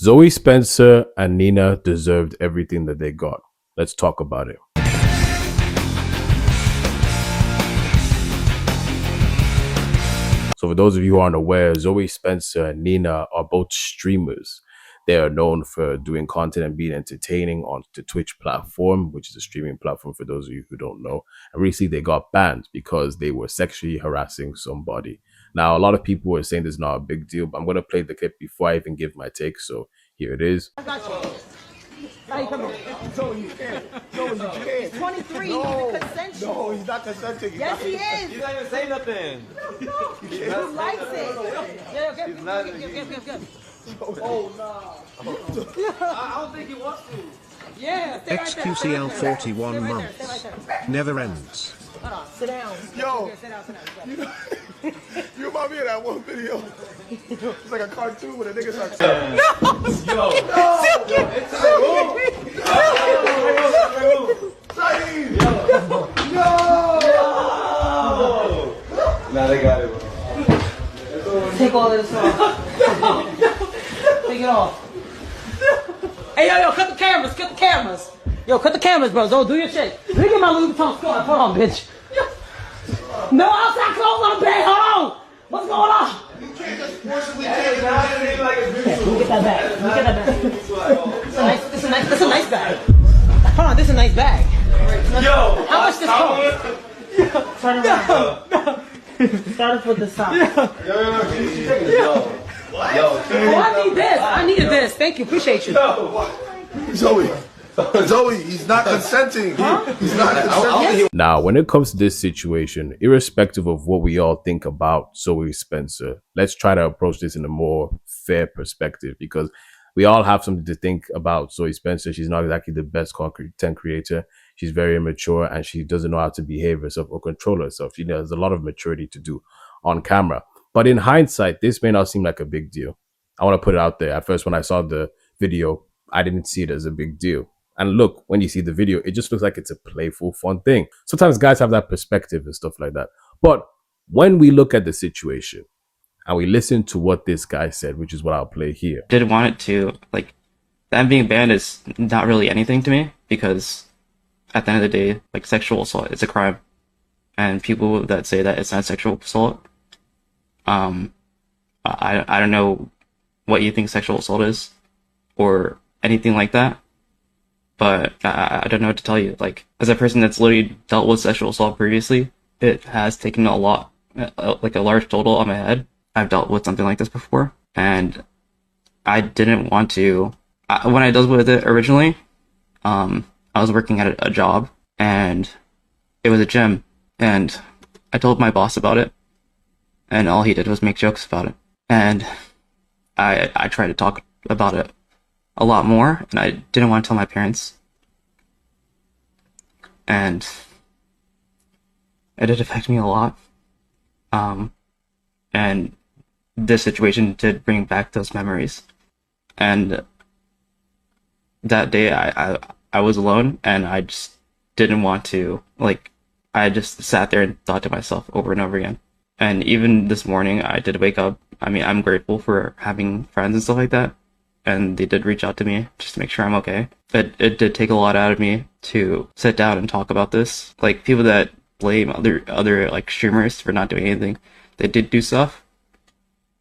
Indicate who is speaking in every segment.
Speaker 1: Zoe Spencer and Nina deserved everything that they got. Let's talk about it. So for those of you who aren't aware, Zoe Spencer and Nina are both streamers. They are known for doing content and being entertaining on the Twitch platform, which is a streaming platform for those of you who don't know. And recently they got banned because they were sexually harassing somebody. Now, a lot of people were saying this is not a big deal, but I'm going to play the clip before I even give my take. So here it is.
Speaker 2: I got you. Now you come here. Zoey, you can't. Zoey, you can't. 23, no, he's consensual. No, he's not consenting. Yes, he is.
Speaker 3: He's not even saying nothing.
Speaker 2: No. He likes it. Yeah, give. Oh, no.
Speaker 3: I don't think he wants to.
Speaker 2: Yeah,
Speaker 4: XQCL 41 months. Never ends.
Speaker 2: Hold on, sit down.
Speaker 5: Yo.
Speaker 2: Sit down.
Speaker 5: You remind me of that one video. It's like a cartoon with a nigga starts.
Speaker 3: Nah, they got it, bro.
Speaker 2: Take all this off. Take it off. Hey, yo, cut the cameras. Yo, cut the cameras, bro. Zo, do your shit. Let me get my Louis Vuitton scarf. Hold on, bitch. No outside clothes on the bed. Hold on. What's going on?
Speaker 5: You can't just forcibly
Speaker 3: Hey,
Speaker 5: take it.
Speaker 3: nah, it ain't like a
Speaker 2: Let me get that bag. This is a nice bag. Hold on, this is a nice bag.
Speaker 3: Yo!
Speaker 2: How much this cost? Turn around. Start off with the side.
Speaker 3: Yo.
Speaker 2: Oh, I needed this. Thank you. Appreciate you.
Speaker 5: Zoey, he's not consenting. He's not consenting.
Speaker 1: Now, when it comes to this situation, irrespective of what we all think about Zoe Spencer, let's try to approach this in a more fair perspective, because we all have something to think about Zoe Spencer. She's not exactly the best content creator. She's very immature and she doesn't know how to behave herself or control herself. You know, there's a lot of maturity to do on camera. But in hindsight, this may not seem like a big deal. I want to put it out there. At first, when I saw the video, I didn't see it as a big deal. And look, when you see the video, it just looks like it's a playful, fun thing. Sometimes guys have that perspective and stuff like that. But when we look at the situation and we listen to what this guy said, which is what I'll play here.
Speaker 6: Didn't want it to, like, them being banned is not really anything to me, because at the end of the day, like, sexual assault is a crime. And people that say that it's not sexual assault, I don't know what you think sexual assault is or anything like that. But I don't know what to tell you. Like, as a person that's literally dealt with sexual assault previously, it has taken a lot, like a large total on my head. I've dealt with something like this before, and I didn't want to. When I dealt with it originally, I was working at a job, and it was a gym, and I told my boss about it, and all he did was make jokes about it. And I tried to talk about it a lot more, and I didn't want to tell my parents, and it did affect me a lot. And this situation did bring back those memories. And that day I was alone, and I just didn't want to, like, I just sat there and thought to myself over and over again. And even this morning I did wake up. I mean, I'm grateful for having friends and stuff like that, and they did reach out to me just to make sure I'm okay. But it did take a lot out of me to sit down and talk about this. Like, people that blame other like streamers for not doing anything, they did do stuff.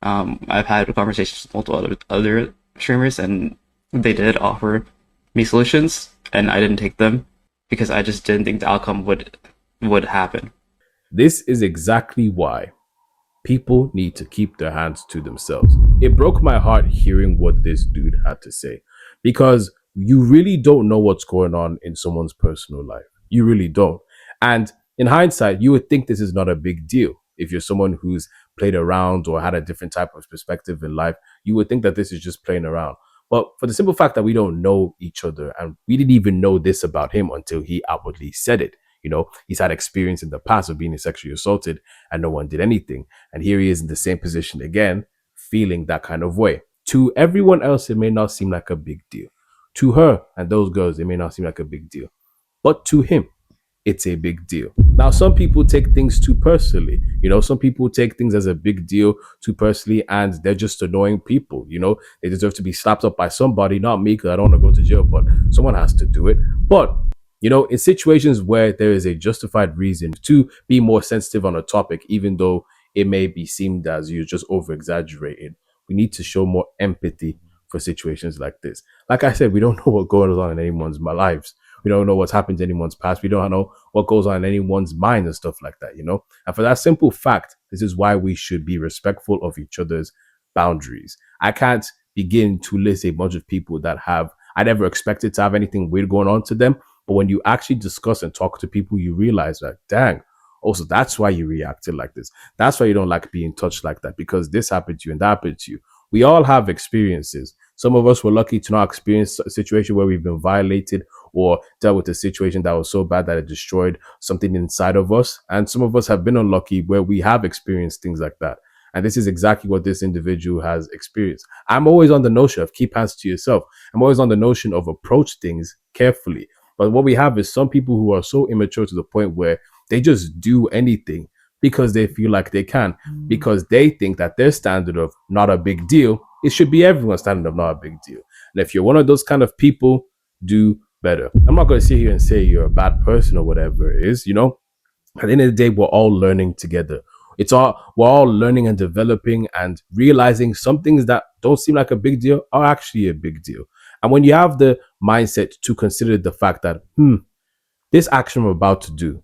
Speaker 6: I've had conversations with multiple other streamers, and they did offer me solutions, and I didn't take them because I just didn't think the outcome would happen.
Speaker 1: This is exactly why people need to keep their hands to themselves. It broke my heart hearing what this dude had to say, because you really don't know what's going on in someone's personal life. You really don't. And in hindsight, you would think this is not a big deal. If you're someone who's played around or had a different type of perspective in life, you would think that this is just playing around. But for the simple fact that we don't know each other, and we didn't even know this about him until he outwardly said it. You know, he's had experience in the past of being sexually assaulted and no one did anything. And here he is in the same position again, feeling that kind of way. To everyone else, it may not seem like a big deal. To her and those girls, it may not seem like a big deal. But to him, it's a big deal. Now, some people take things too personally. Some people take things as a big deal too personally, and they're just annoying people. They deserve to be slapped up by somebody, not me, because I don't want to go to jail, but someone has to do it. But in situations where there is a justified reason to be more sensitive on a topic, even though it may be seemed as you're just over exaggerating, we need to show more empathy for situations like this. Like I said, we don't know what goes on in anyone's lives. We don't know what's happened in anyone's past. We don't know what goes on in anyone's mind and stuff like that. And for that simple fact, this is why we should be respectful of each other's boundaries. I can't begin to list a bunch of people that I never expected to have anything weird going on to them. But when you actually discuss and talk to people, you realize that, dang, also, that's why you reacted like this. That's why you don't like being touched like that, because this happened to you and that happened to you. We all have experiences. Some of us were lucky to not experience a situation where we've been violated or dealt with a situation that was so bad that it destroyed something inside of us. And some of us have been unlucky where we have experienced things like that. And this is exactly what this individual has experienced. I'm always on the notion of keep hands to yourself. I'm always on the notion of approach things carefully. But what we have is some people who are so immature to the point where they just do anything because they feel like they can, because they think that their standard of not a big deal, it should be everyone's standard of not a big deal. And if you're one of those kind of people, do better. I'm not going to sit here and say you're a bad person or whatever it is. At the end of the day, we're all learning together. We're all learning and developing and realizing some things that don't seem like a big deal are actually a big deal. And when you have the mindset to consider the fact that, this action I'm about to do,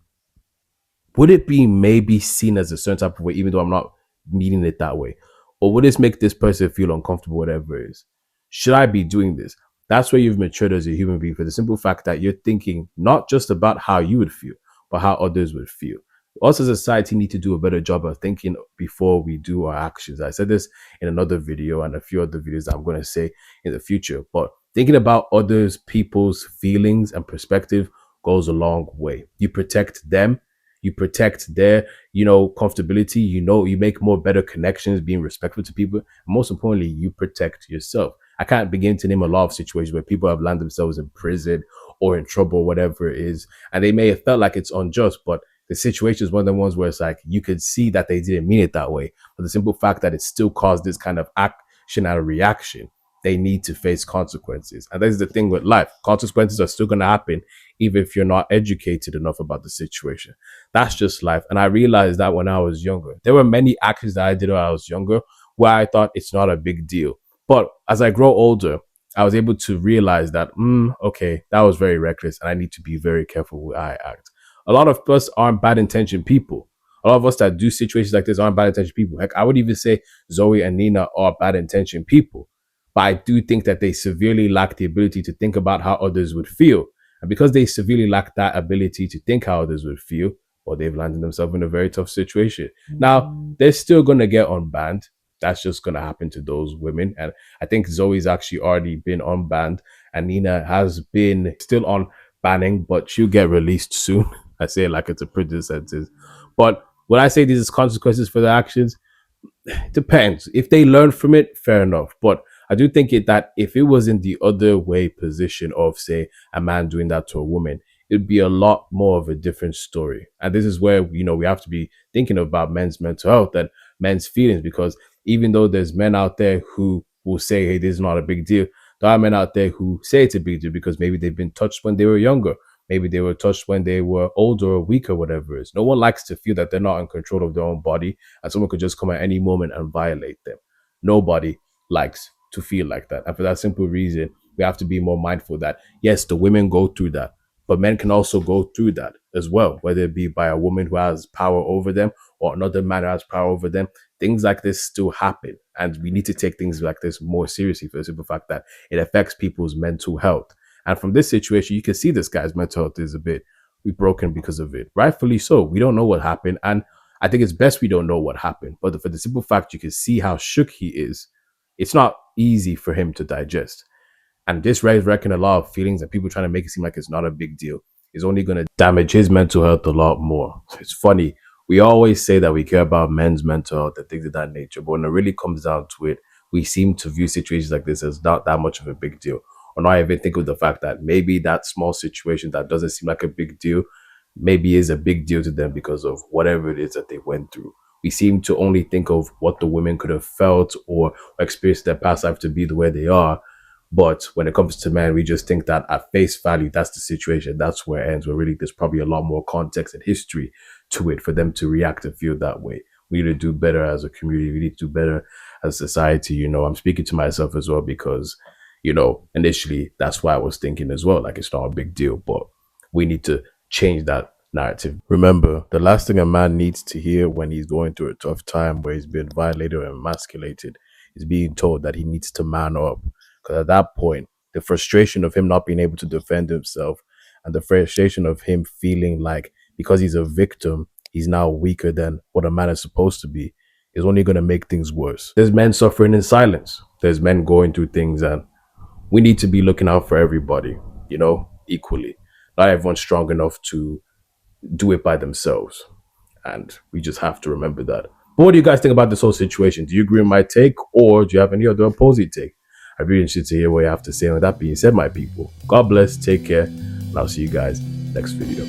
Speaker 1: would it be maybe seen as a certain type of way, even though I'm not meaning it that way? Or would this make this person feel uncomfortable, whatever it is? Should I be doing this? That's where you've matured as a human being, for the simple fact that you're thinking not just about how you would feel, but how others would feel. Us as a society need to do a better job of thinking before we do our actions. I said this in another video and a few other videos that I'm going to say in the future, but thinking about others, people's feelings and perspective goes a long way. You protect them, you protect their, comfortability, you make more better connections, being respectful to people. And most importantly, you protect yourself. I can't begin to name a lot of situations where people have landed themselves in prison or in trouble, whatever it is. And they may have felt like it's unjust, but the situation is one of the ones where it's like, you could see that they didn't mean it that way. But the simple fact that it still caused this kind of action and a reaction, they need to face consequences. And that's the thing with life. Consequences are still going to happen, even if you're not educated enough about the situation. That's just life. And I realized that when I was younger. There were many actions that I did when I was younger where I thought it's not a big deal. But as I grow older, I was able to realize that, okay, that was very reckless and I need to be very careful with how I act. A lot of us aren't bad intentioned people. A lot of us that do situations like this aren't bad intentioned people. Heck, I would even say Zoey and Nina are bad intentioned people. But I do think that they severely lack the ability to think about how others would feel. And because they severely lack that ability to think how others would feel, well, they've landed themselves in a very tough situation. Now, they're still going to get unbanned. That's just going to happen to those women. And I think Zoe's actually already been unbanned and Nina has been still on banning, but she'll get released soon. I say it like it's a prison sentence. But when I say these is consequences for their actions, it depends. If they learn from it, fair enough. But I do think that if it was in the other way position of, say, a man doing that to a woman, it'd be a lot more of a different story. And this is where, we have to be thinking about men's mental health and men's feelings, because even though there's men out there who will say, hey, this is not a big deal, there are men out there who say it's a big deal because maybe they've been touched when they were younger. Maybe they were touched when they were older or weaker, whatever it is. No one likes to feel that they're not in control of their own body and someone could just come at any moment and violate them. Nobody likes to feel like that. And for that simple reason, we have to be more mindful that, yes, the women go through that, but men can also go through that as well, whether it be by a woman who has power over them or another man who has power over them. Things like this still happen. And we need to take things like this more seriously for the simple fact that it affects people's mental health. And from this situation, you can see this guy's mental health is a bit broken because of it. Rightfully so. We don't know what happened. And I think it's best we don't know what happened. But for the simple fact you can see how shook he is, it's not easy for him to digest. And this reckon a lot of feelings and people trying to make it seem like it's not a big deal is only going to damage his mental health a lot more. It's funny. We always say that we care about men's mental health and things of that nature. But when it really comes down to it, we seem to view situations like this as not that much of a big deal. Or not even think of the fact that maybe that small situation that doesn't seem like a big deal maybe is a big deal to them because of whatever it is that they went through. We seem to only think of what the women could have felt or experienced their past life to be the way they are. But when it comes to men, we just think that at face value, that's the situation. That's where it ends. Where really there's probably a lot more context and history to it for them to react and feel that way. We need to do better as a community. We need to do better as a society. I'm speaking to myself as well because, initially that's why I was thinking as well. Like it's not a big deal, but we need to change that narrative. Remember, the last thing a man needs to hear when he's going through a tough time where he's been violated or emasculated is being told that he needs to man up. Because at that point, the frustration of him not being able to defend himself and the frustration of him feeling like because he's a victim, he's now weaker than what a man is supposed to be is only going to make things worse. There's men suffering in silence. There's men going through things, and we need to be looking out for everybody, equally. Not everyone's strong enough to do it by themselves. And we just have to remember that. But what do you guys think about this whole situation? Do you agree with my take, or do you have any other opposing take? I'd be interested to hear what you have to say. And with that being said, my people, God bless, take care, and I'll see you guys next video.